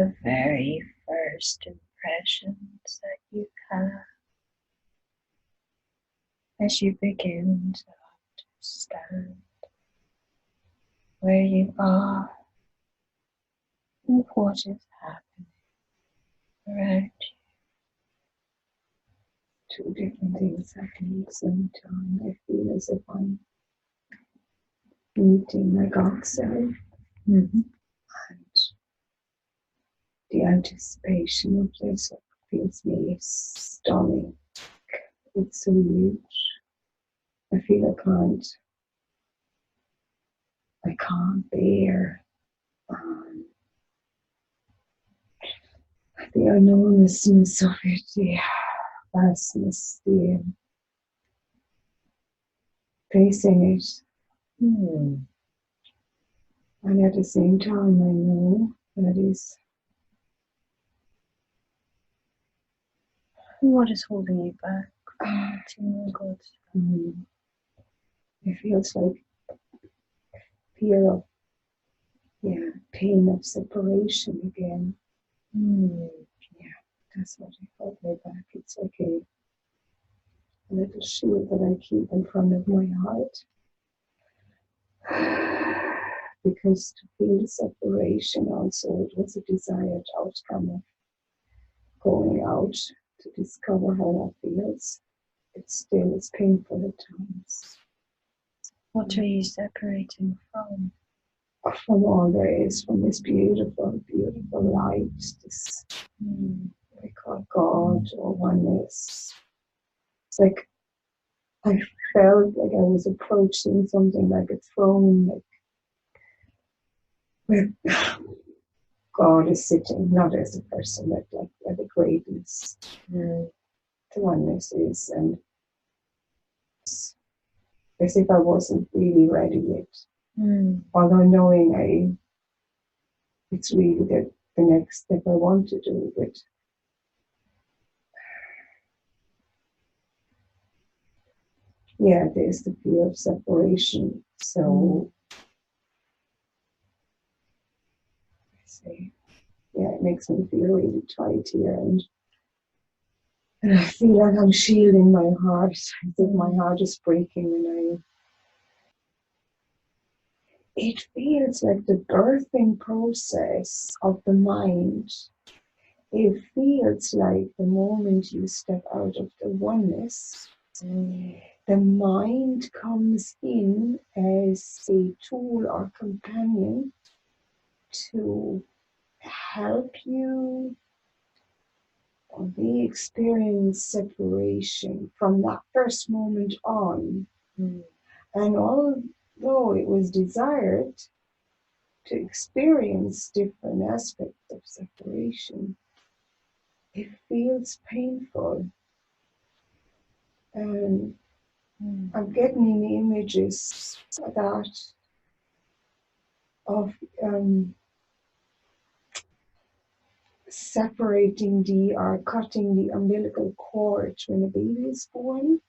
the very first impressions that you have as you begin to understand where you are and what is happening around you. Two different things happening at the same time. I feel as if I'm meeting my God self. Mm-hmm. And the anticipation of this feels me stunning. It's so huge. I feel I can't bear the enormousness of it, the vastness, the facing it. And at the same time, I know that is. What is holding you back? It feels like fear of, pain of separation again. Yeah, that's what it held me back. It's like a little shield that I keep in front of my heart. Because to feel the separation also, it was a desired outcome of going out to discover how that feels. It still is painful at times. What are you separating from? From all there is, from this beautiful, beautiful light, this we call God or oneness. It's like I felt like I was approaching something like a throne, like where God is sitting, not as a person, but like where the greatness, the oneness is, and as if I wasn't really ready yet. Although knowing it's really the next step I want to do, but there's the fear of separation. So it makes me feel really tight here, and I feel like I'm shielding my heart, as if my heart is breaking, and it feels like the birthing process of the mind. It feels like the moment you step out of the oneness, the mind comes in as a tool or companion to help you or we experience separation from that first moment on. And although it was desired to experience different aspects of separation, it feels painful. And I'm getting the images that of separating or cutting the umbilical cord when a baby is born.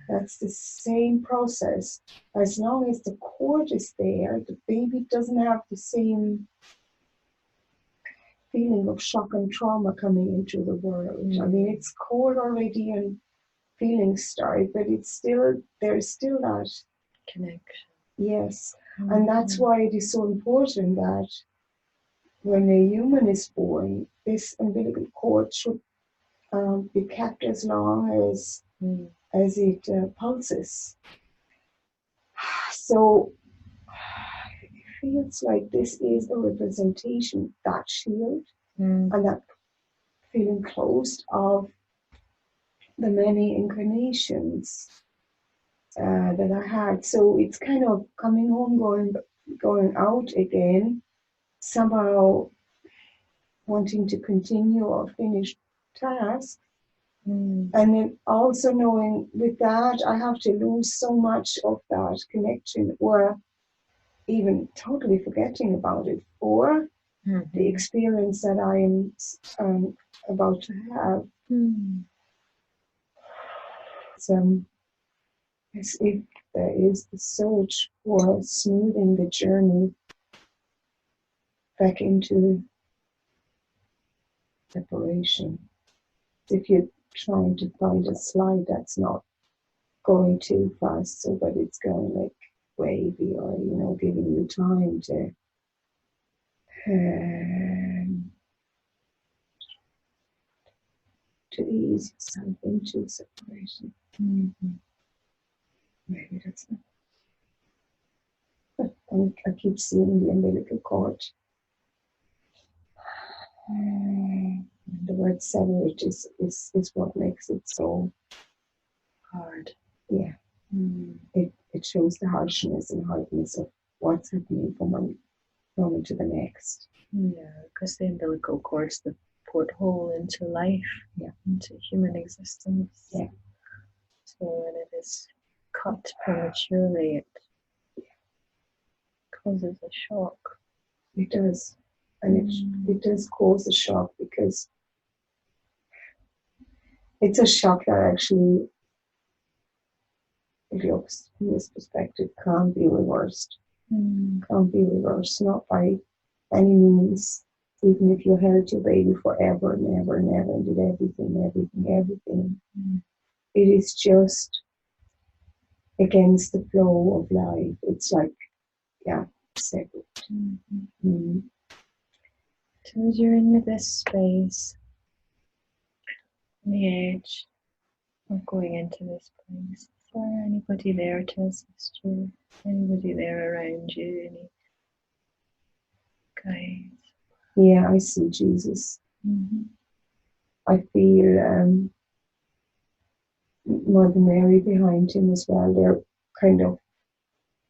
That's the same process. As long as the cord is there, the baby doesn't have the same feeling of shock and trauma coming into the world. I mean, it's cold already and feelings start, but there's still that connection. Yes, and that's why it is so important that when a human is born, this umbilical cord should be kept as long as it pulses. So it feels like this is a representation, that shield and that feeling closed of the many incarnations that I had. So it's kind of coming home, going out again, somehow wanting to continue or finish tasks. And then also knowing with that I have to lose so much of that connection, or even totally forgetting about it for the experience that I am about to have. It's as if there is the search for smoothing the journey back into separation. If you're trying to find a slide that's not going too fast, so but it's going like wavy, or giving you time to ease yourself into separation. Maybe that's not. But I keep seeing the umbilical cord. The word separate is what makes it so hard. Yeah. It shows the harshness and hardness of what's happening from one moment to the next. Yeah, because the umbilical cord's the porthole into life, into human existence. Yeah. So when it is cut prematurely, it causes a shock. It does. And it does cause a shock, because it's a shock that actually, if you look from this perspective, can't be reversed. Can't be reversed, not by any means. Even if you held your baby forever and ever and ever and did everything. It is just against the flow of life. It's like, separate. So as you're in this space, on the edge of going into this place, is there anybody there to assist you? Anybody there around you? Any guides? Yeah, I see Jesus. I feel Mother Mary behind him as well. They're kind of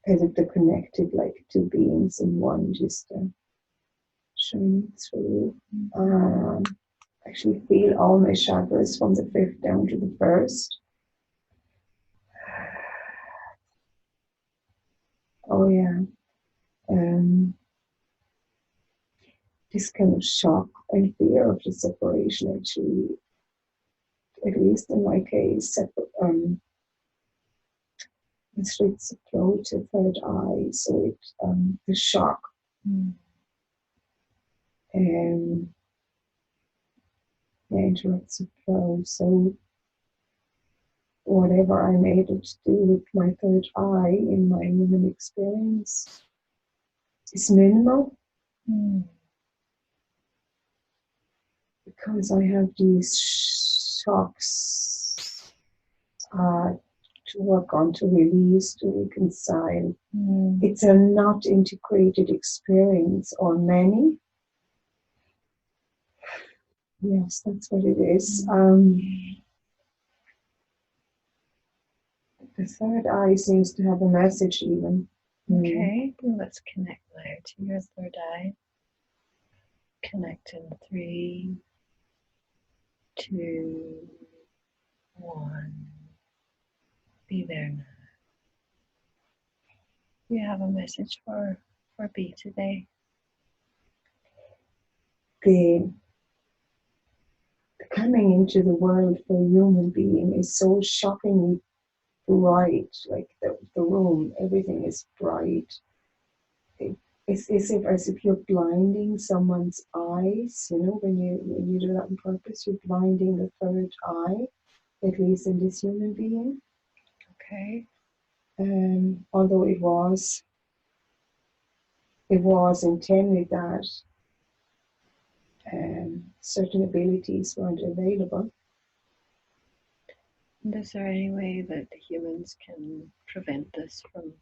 as if they're connected, like two beings in one, just shining through. Actually feel all my chakras from the 5th down to the 1st. Oh yeah. This kind of shock and fear of the separation, actually, at least in my case, restricts the flow to third eye, so it the shock interrupts the flow. So whatever I'm able to do with my third eye in my human experience is minimal, because I have these shocks to work on, to release, to reconcile. It's a not integrated experience, or many. Yes, that's what it is. The third eye seems to have a message even. Okay, let's connect now to your third eye. Connect in 3, 2, 1. Be there now. You have a message for B today. The coming into the world for a human being is so shockingly bright, like the room, everything is bright. It's as if you're blinding someone's eyes, when you do that on purpose, you're blinding the third eye, at least in this human being. Okay. Although it was intended that certain abilities weren't available. And is there any way that the humans can prevent this from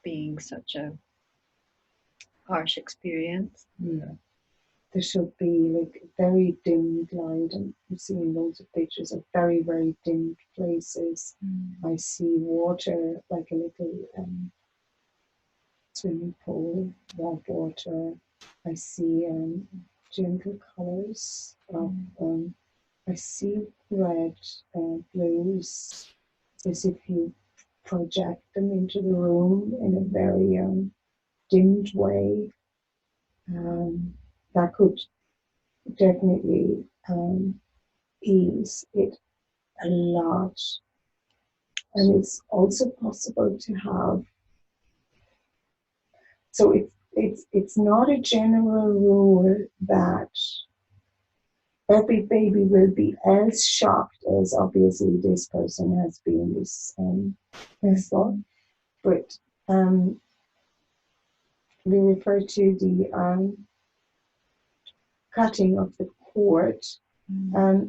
being such a harsh experience? Yeah. There should be like very dimmed light, and I'm seeing loads of pictures of very, very dimmed places. I see water, like a little swimming pool, white water. I see gentle colors of I see red and blues, as if you project them into the room in a very dimmed way. That could definitely ease it a lot. And it's also possible to have, so it's not a general rule that every baby will be as shocked as obviously this person has been, this thought. But we refer to the cutting of the cord.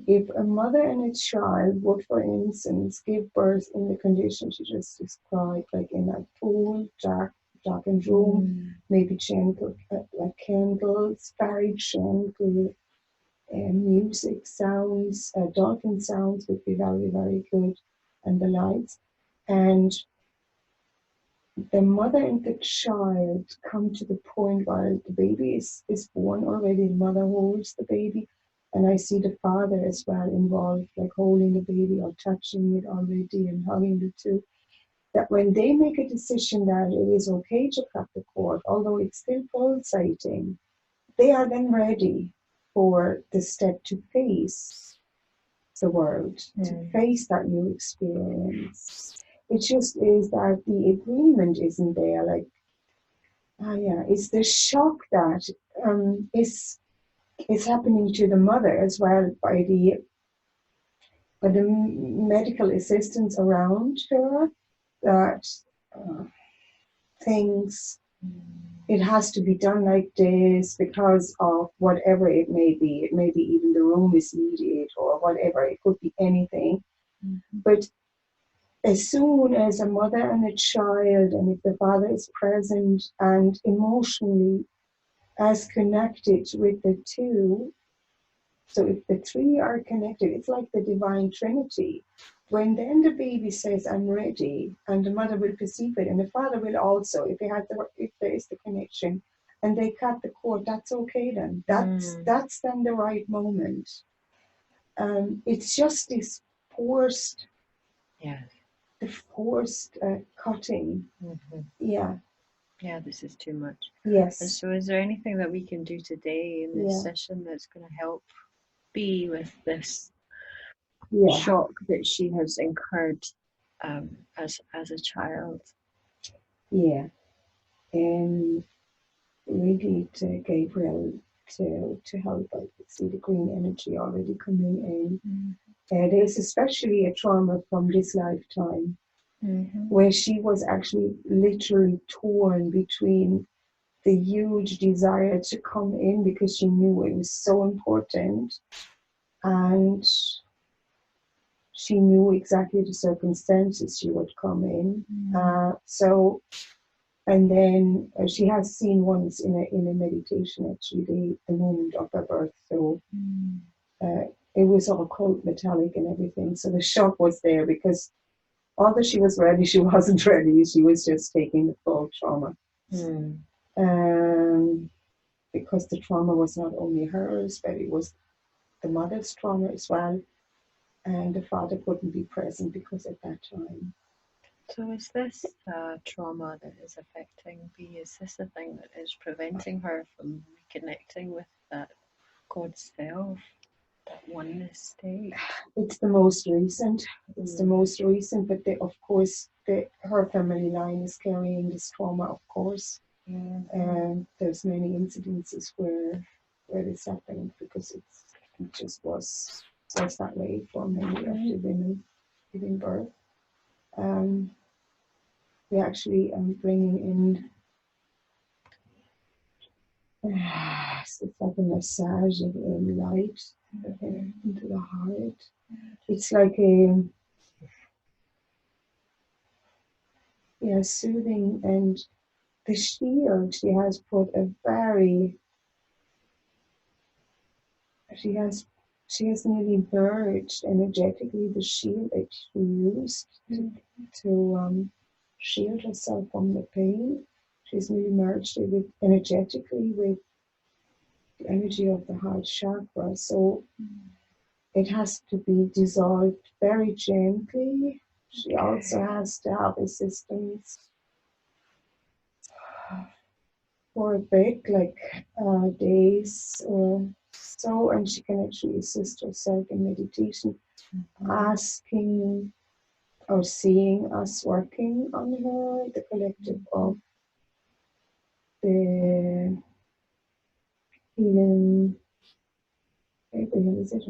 If a mother and a child would, for instance, give birth in the conditions you just described, like in a cool, darkened room, maybe gentle, like candles, very gentle music sounds, darkened sounds would be very, very good, and the lights. And the mother and the child come to the point where the baby is born already, the mother holds the baby, and I see the father as well involved, like holding the baby or touching it already and hugging the two. That when they make a decision that it is okay to cut the cord, although it's still pulsating, they are then ready for the step to face the world, to face that new experience. It just is that the agreement isn't there. Like, it's the shock that is happening to the mother as well by the medical assistants around her, that things, it has to be done like this because of whatever it may be. It may be even the room is needed or whatever. It could be anything. But as soon as a mother and a child, and if the father is present and emotionally as connected with the two, so if the three are connected, it's like the divine trinity. When then the baby says, I'm ready, and the mother will perceive it, and the father will also, if there is the connection, and they cut the cord, that's okay then. That's then the right moment. It's just this forced, the forced cutting. Yeah, this is too much. yes. And so is there anything that we can do today in this session that's going to help be with this shock that she has incurred as a child? We need Gabriel to help. I could see the green energy already coming in. There's especially a trauma from this lifetime where she was actually literally torn between the huge desire to come in because she knew it was so important, and she knew exactly the circumstances she would come in. And then she has seen once in a meditation actually the moment of her birth. So it was all cold, metallic, and everything. So the shock was there because although she was ready, she wasn't ready. She was just taking the full trauma. Because the trauma was not only hers, but it was the mother's trauma as well. And the father couldn't be present because at that time. So is this trauma that is affecting B? Is this the thing that is preventing her from reconnecting with that God self, that oneness state? It's the most recent. But of course, her family line is carrying this trauma, of course. And there's many incidences where this happened because it just was that way for many of the women giving birth. We actually bringing in it's like a massage of light into the heart. It's like a soothing, and the shield she has put she has nearly merged energetically the shield that she used to shield herself from the pain. She's nearly merged it energetically with the energy of the heart chakra. So it has to be dissolved very gently. She also has to have assistance for a bit, like days or so, and she can actually assist herself in meditation, asking or seeing us working on her, the collective of the healing Gabriel, is it?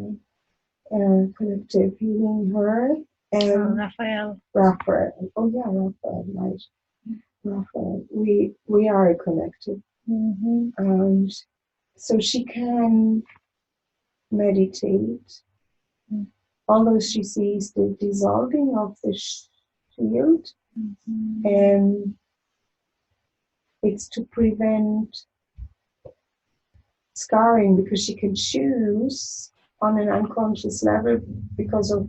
Collective healing her. Raphael. Raphael. Oh yeah, Raphael, right. Raphael. We are a collective. And so she can meditate, although she sees the dissolving of the shield. It's to prevent scarring, because she can choose on an unconscious level, because of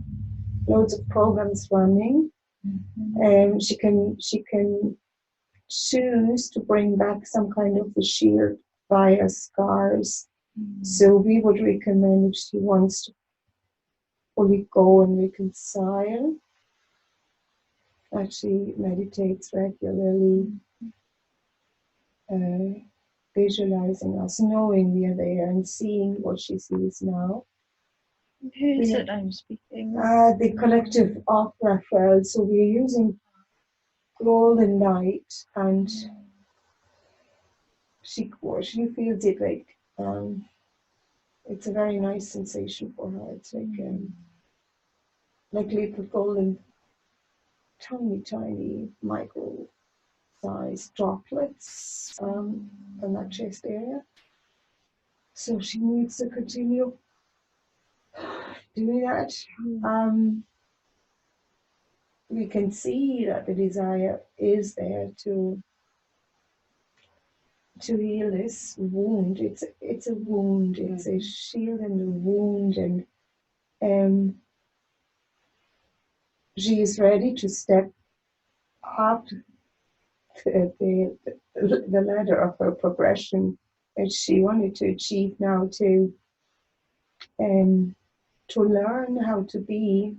loads of programs running. She can choose to bring back some kind of the shield via scars. So we would recommend, if she wants to fully go and reconcile, that she meditates regularly, visualizing us, knowing we are there and seeing what she sees now. Who is it I'm speaking? The collective of Raphael. So we're using golden light, and she feels it like it's a very nice sensation for her. It's like little golden, tiny micro size droplets on that chest area. So she needs to continue doing that. We can see that the desire is there to heal this wound. It's a wound. It's a shield and a wound, and she is ready to step up the ladder of her progression that she wanted to achieve now, to learn how to be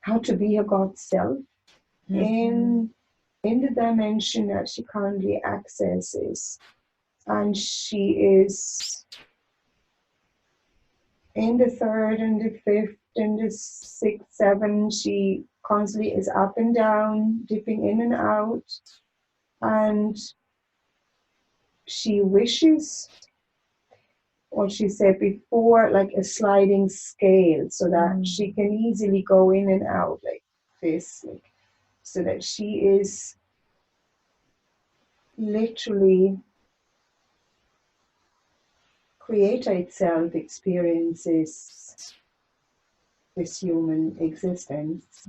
her God self in the dimension that she currently accesses. And she is in the third and the fifth and the sixth, seven. She constantly is up and down, dipping in and out. And she wishes, what she said before, like a sliding scale, so that she can easily go in and out like this, so that she is literally creator itself experiences this human existence.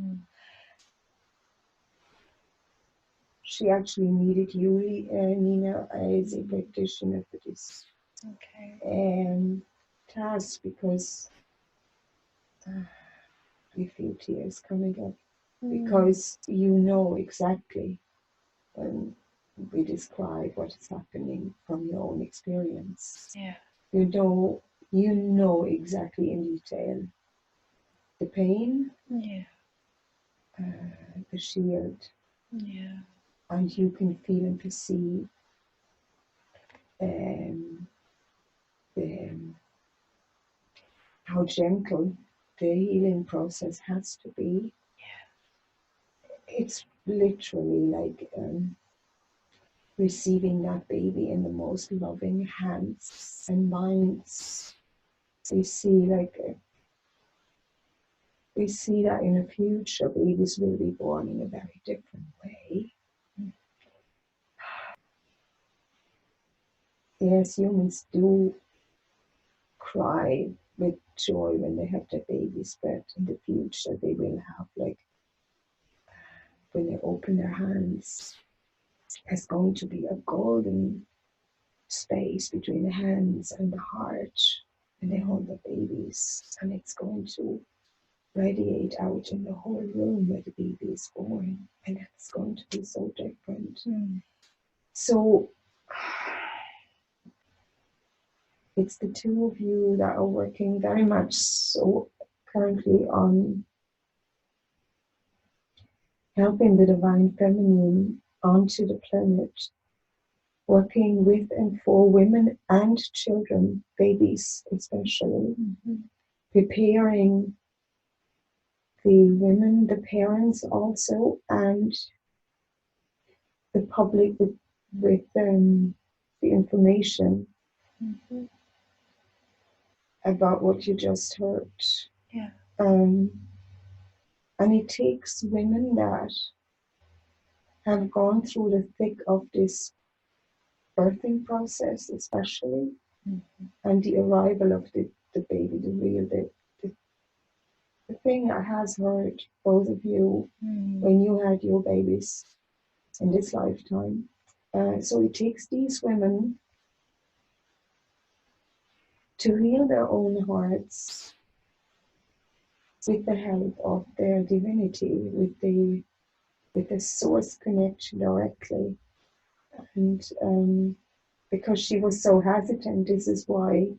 She actually needed you, Nina, as a practitioner for this task, because we feel tears coming up, because you know exactly when we describe what is happening from your own experience. You know exactly in detail the pain, the shield, and you can feel and perceive how gentle the healing process has to be. It's literally like receiving that baby in the most loving hands and minds. We see that in the future babies will be born in a very different way. Yes, humans do cry with joy when they have their babies, but in the future they will have, like, when they open their hands, there's going to be a golden space between the hands and the heart when they hold the babies, and it's going to radiate out in the whole room where the baby is born, and it's going to be so different. So it's the two of you that are working very much so currently on helping the divine feminine onto the planet, working with and for women and children, babies especially, preparing the women, the parents also, and the public with the information about what you just heard. Yeah. And it takes women that have gone through the thick of this birthing process, especially, and the arrival of the baby, the thing that has hurt both of you when you had your babies in this lifetime. So it takes these women to heal their own hearts with the help of their divinity, with the source connection directly. And because she was so hesitant, this is why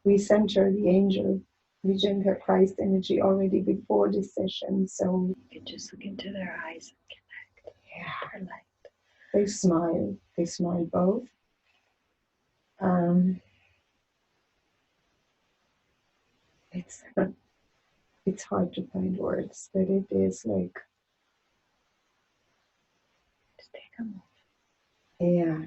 we sent her the angel. We sent her Christ energy already before this session. So you can just look into their eyes and connect. Yeah, Light. they smile. They smile both. It's hard to find words, but it is like, just take a moment. Yeah.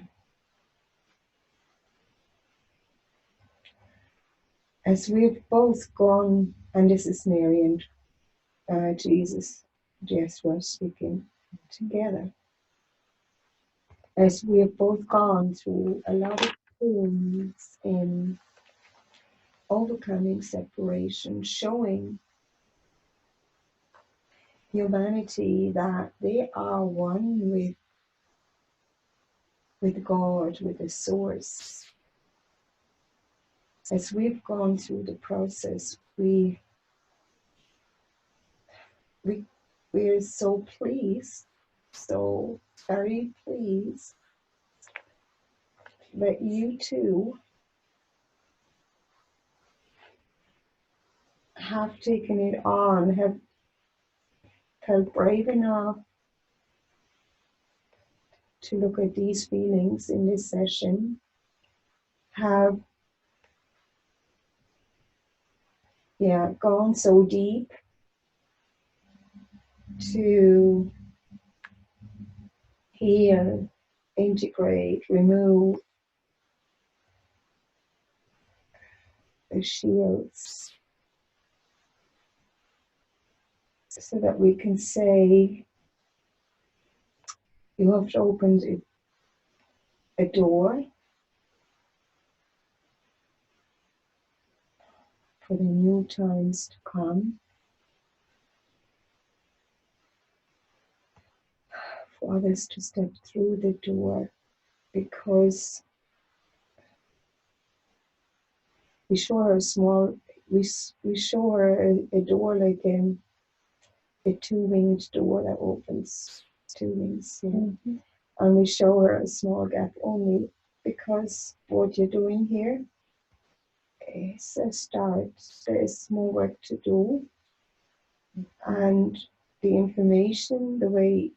As we've both gone, and this is Mary and Jesus, Yeshua speaking together. As we have both gone through a lot of things in overcoming separation, showing humanity that they are one with God, with the source. As we've gone through the process, we're so pleased, so very pleased that you too have taken it on, have felt brave enough to look at these feelings in this session, have gone so deep to heal, integrate, remove the shields, so that we can say, you have opened a door for the new times to come, for others to step through the door, because we show her we show her a door like a two-winged door that opens, two wings, and we show her a small gap only, because what you're doing here is a start. There is more work to do, and the information, the way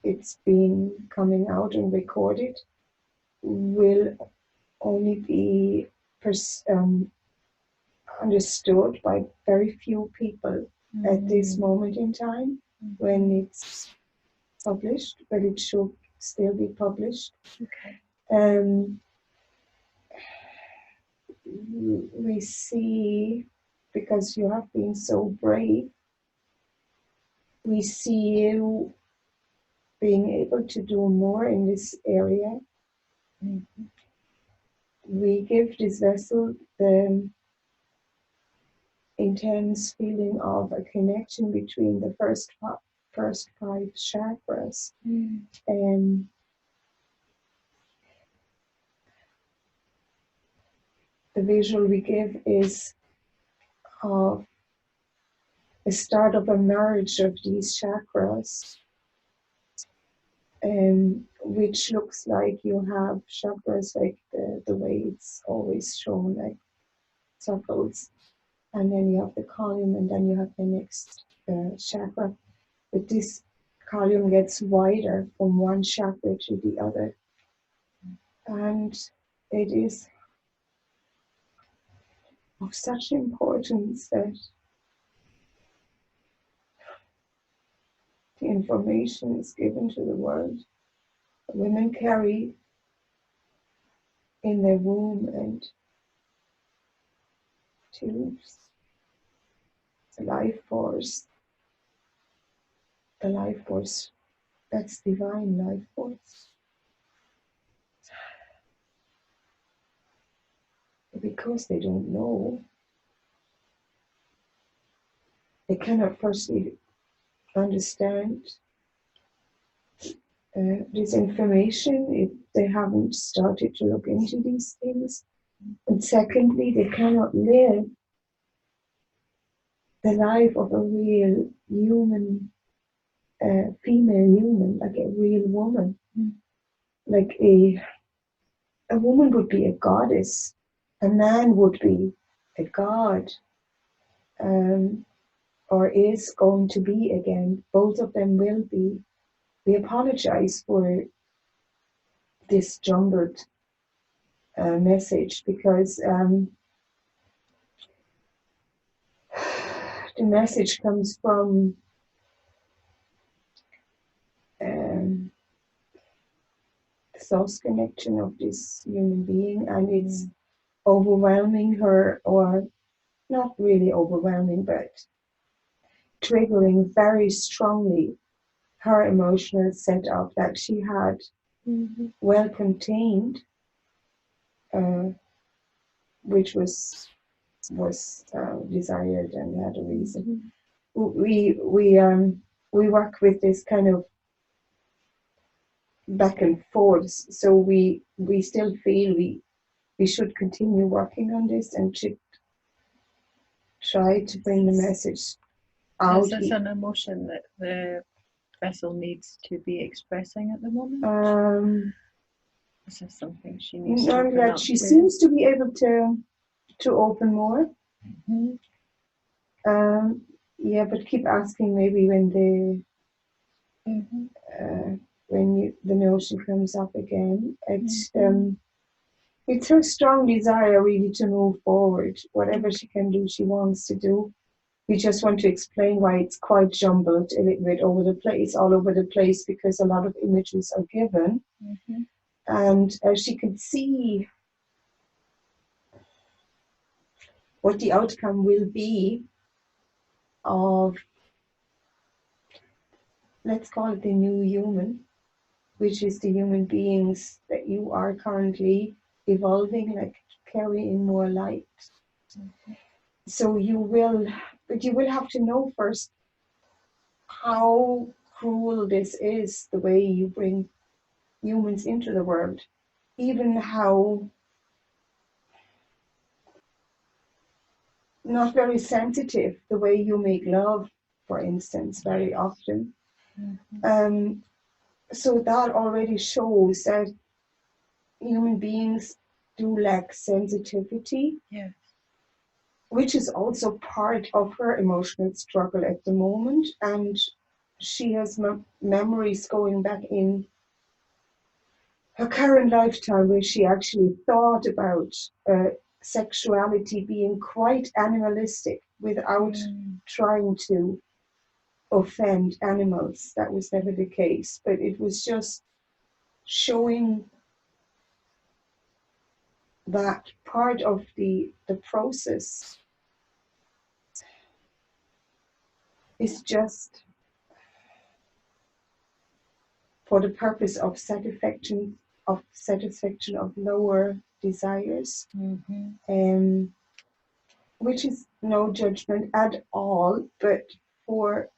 it's been coming out and recorded, will only be understood by very few people at this moment in time when it's published, but it should still be published. Okay. We see, because you have been so brave, we see you being able to do more in this area. We give this vessel the intense feeling of a connection between the first five chakras. And the visual we give is of the start of a merge of these chakras, which looks like you have chakras like the way it's always shown, like circles, and then you have the column, and then you have the next chakra. But this column gets wider from one chakra to the other, and it is of such importance that the information is given to the world. Women carry in their womb and choose the life force, that's divine life force. Because they don't know, they cannot firstly understand this information if they haven't started to look into these things. And secondly, they cannot live the life of a real human, female human, like a real woman. Like a woman would be a goddess, a man would be a god, or is going to be again. Both of them will be. We apologize for this jumbled message because the message comes from the source connection of this human being, and it's overwhelming her, or not really overwhelming, but triggering very strongly her emotional setup that she had well contained, which was desired and had a reason. We work with this kind of back and forth, so we still feel we should continue working on this and should try to bring the message out. Is this an emotion that the vessel needs to be expressing at the moment? Is this something she needs to open up she to? seems to be able to open more. Yeah, but keep asking maybe when the notion comes up again. It's her strong desire really to move forward. Whatever she can do, she wants to do. We just want to explain why it's quite jumbled, a little bit all over the place, because a lot of images are given. And she could see what the outcome will be of, let's call it the new human, which is the human beings that you are currently evolving, like carrying more light. So you will have to know first how cruel this is, the way you bring humans into the world, even how not very sensitive the way you make love, for instance, very often. So that already shows that human beings do lack sensitivity, which is also part of her emotional struggle at the moment. And she has memories going back in her current lifetime where she actually thought about sexuality being quite animalistic without trying to offend animals. That was never the case, but it was just showing that part of the process is just for the purpose of satisfaction of lower desires, which is no judgment at all, but for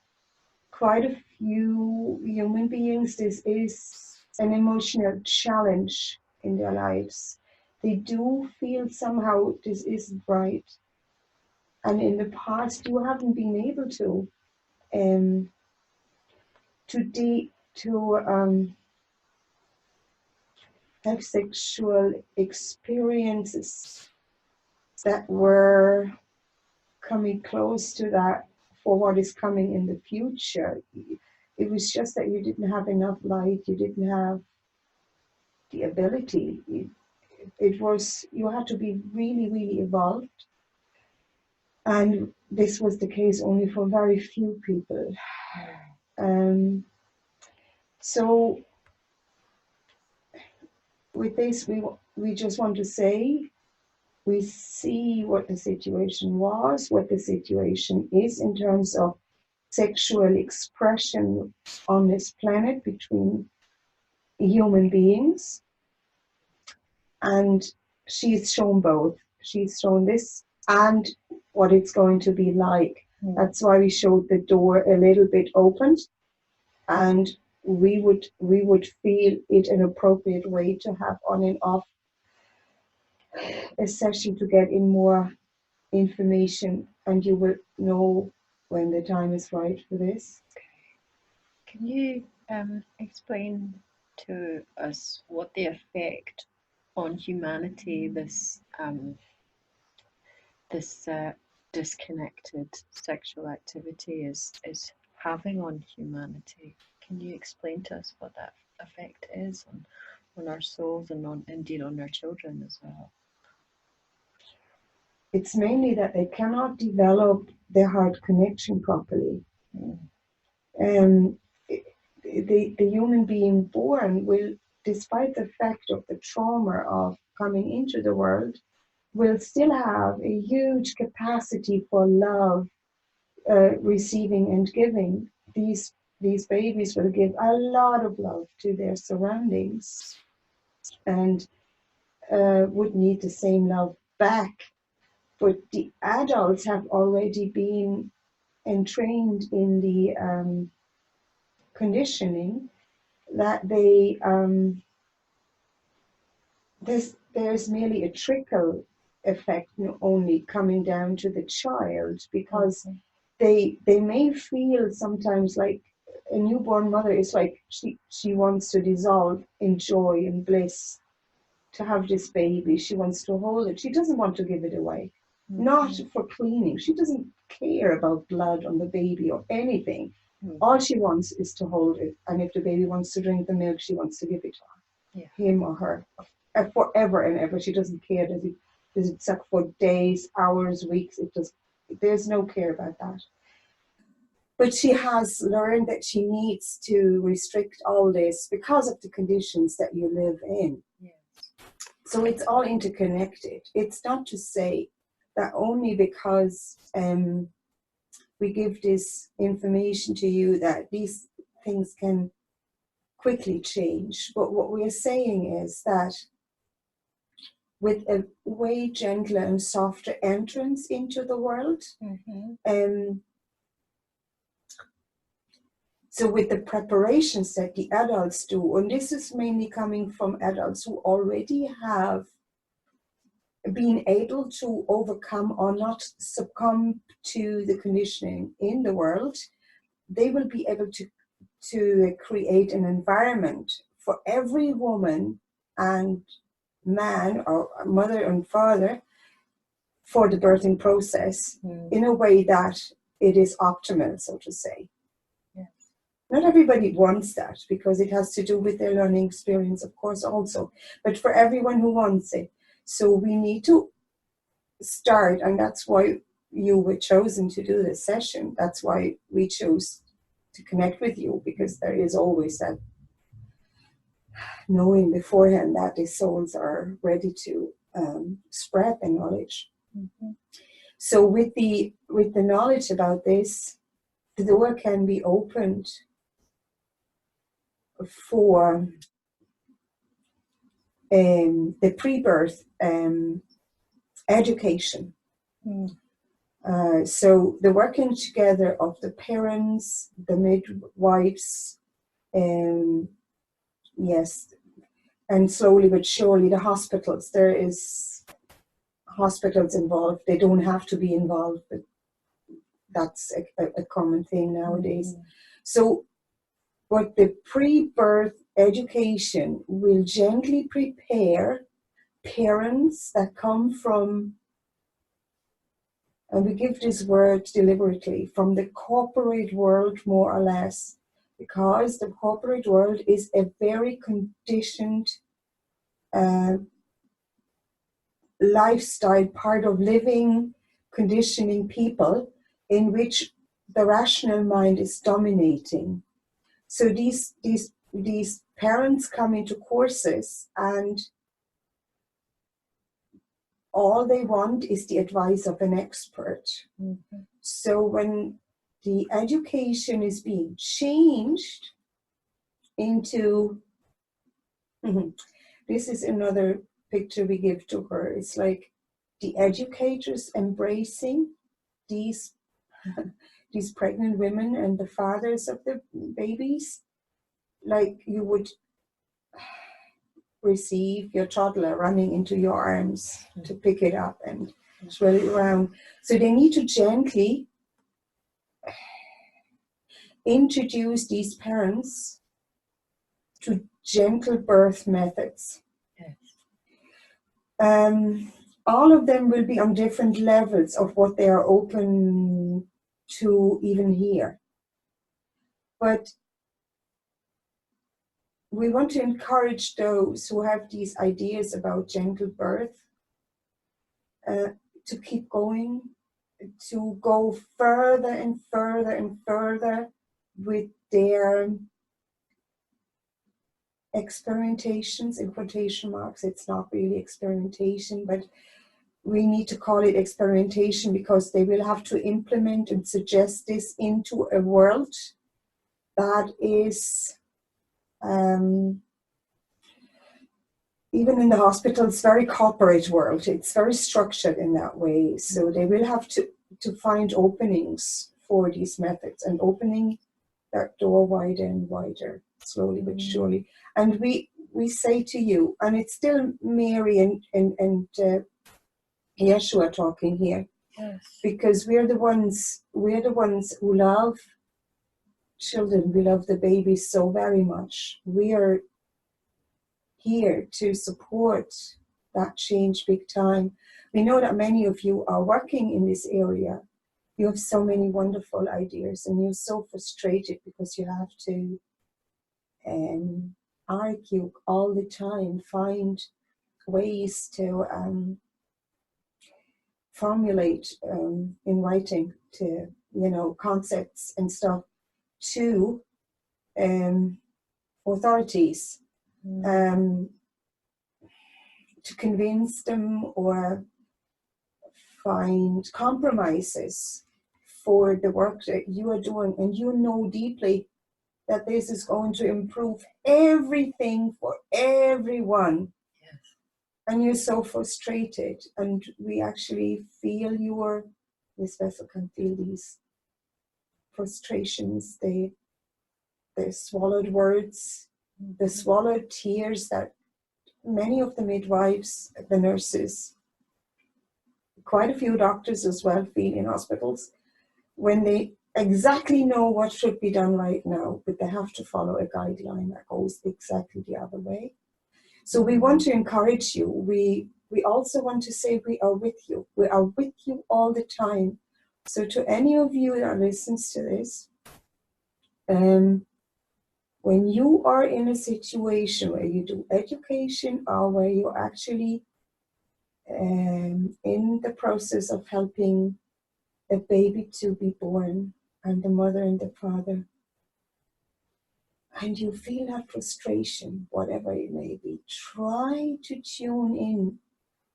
quite a few human beings, this is an emotional challenge in their lives. They do feel somehow this isn't right. And in the past, you haven't been able to have sexual experiences that were coming close to that for what is coming in the future. It was just that you didn't have enough light, you didn't have the ability. It was, you had to be really, really evolved. And this was the case only for very few people. So with this, we just want to say we see what the situation was, what the situation is in terms of sexual expression on this planet between human beings. And she's shown both. She's shown this and what it's going to be like. That's why we showed the door a little bit opened, and we would feel it an appropriate way to have on and off a session to get in more information, and you will know when the time is right for this. Can you explain to us what the effect on humanity this disconnected sexual activity is having on humanity? Can you explain to us what that effect is on our souls and indeed on our children as well? It's mainly that they cannot develop their heart connection properly. The human being born will, despite the fact of the trauma of coming into the world, will still have a huge capacity for love, receiving and giving. These babies will give a lot of love to their surroundings and would need the same love back. But the adults have already been entrained in the conditioning that they there's merely a trickle effect only coming down to the child, because they may feel sometimes like a newborn mother is like she wants to dissolve in joy and bliss to have this baby. She wants to hold it. She doesn't want to give it away. Not for cleaning. She doesn't care about blood on the baby or anything. All she wants is to hold it. And if the baby wants to drink the milk, she wants to give it to him or her forever and ever. She doesn't care. Does it suck for days, hours, weeks? There's no care about that. But she has learned that she needs to restrict all this because of the conditions that you live in. So it's all interconnected. It's not to say that only because we give this information to you that these things can quickly change. But what we're saying is that with a way gentler and softer entrance into the world, so with the preparations that the adults do, and this is mainly coming from adults who already have been able to overcome or not succumb to the conditioning in the world, they will be able to create an environment for every woman and man or mother and father for the birthing process in a way that it is optimal, so to say. Not everybody wants that because it has to do with their learning experience, of course, also, but for everyone who wants it. So we need to start, and that's why you were chosen to do this session. That's why we chose to connect with you, because there is always that knowing beforehand that the souls are ready to spread the knowledge. So with the knowledge about this, the door can be opened for the pre-birth education. So the working together of the parents, the midwives, yes, and slowly but surely the hospitals. There is hospitals involved. They don't have to be involved, but that's a common thing nowadays. So what the pre-birth education will gently prepare parents that come from, and we give this word deliberately, from the corporate world, more or less, because the corporate world is a very conditioned lifestyle, part of living, conditioning people, in which the rational mind is dominating. So these parents come into courses, and all they want is the advice of an expert. Mm-hmm. So when the education is being changed into, this is another picture we give to her. It's like the educators embracing these these pregnant women and the fathers of the babies, like you would receive your toddler running into your arms to pick it up and swirl it around. So they need to gently introduce these parents to gentle birth methods. Yes. All of them will be on different levels of what they are open to even hear. But we want to encourage those who have these ideas about gentle birth to keep going, to go further and further and further with their experimentations, in quotation marks. It's not really experimentation, but we need to call it experimentation because they will have to implement and suggest this into a world that is, even in the hospitals, very corporate world. It's very structured in that way. So they will have to find openings for these methods and opening that door wider and wider, slowly but surely. And we say to you, and it's still Mary and Yeshua talking here, Yes. because we're the ones who love children. We love the babies so very much. We are here to support that change big time. We know that many of you are working in this area. You have so many wonderful ideas and you're so frustrated because you have to argue all the time, find ways to formulate in writing to, concepts and stuff to authorities. To convince them or find compromises for the work that you are doing, and you know deeply that this is going to improve everything for everyone. Yes. And you're so frustrated, and we actually feel this vessel can feel these frustrations, the swallowed words, the swallowed tears that many of the midwives, the nurses, quite a few doctors as well feel in hospitals when they exactly know what should be done right now, but they have to follow a guideline that goes exactly the other way. So we want to encourage you. We also want to say we are with you. We are with you all the time. So to any of you that listens to this, when you are in a situation where you do education or where you're actually in the process of helping a baby to be born, and the mother and the father, and you feel that frustration, whatever it may be, try to tune in.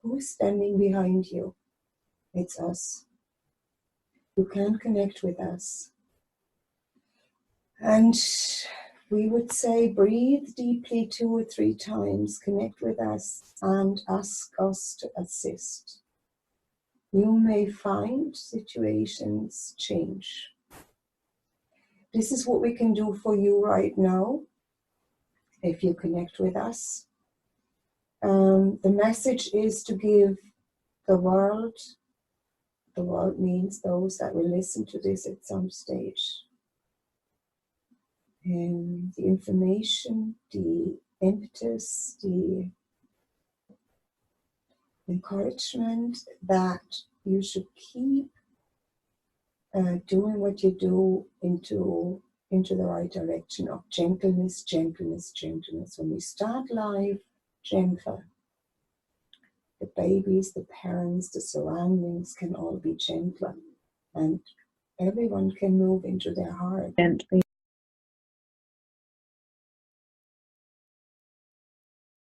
Who's standing behind you? It's us. You can connect with us. And we would say breathe deeply 2 or 3 times, connect with us, and ask us to assist. You may find situations change. This is what we can do for you right now, if you connect with us. The message is to give the world means those that will listen to this at some stage, the information, the impetus, the encouragement that you should keep doing what you do into the right direction of gentleness, gentleness, gentleness. When we start life, gentle. The babies, the parents, the surroundings can all be gentler, and everyone can move into their heart. Gently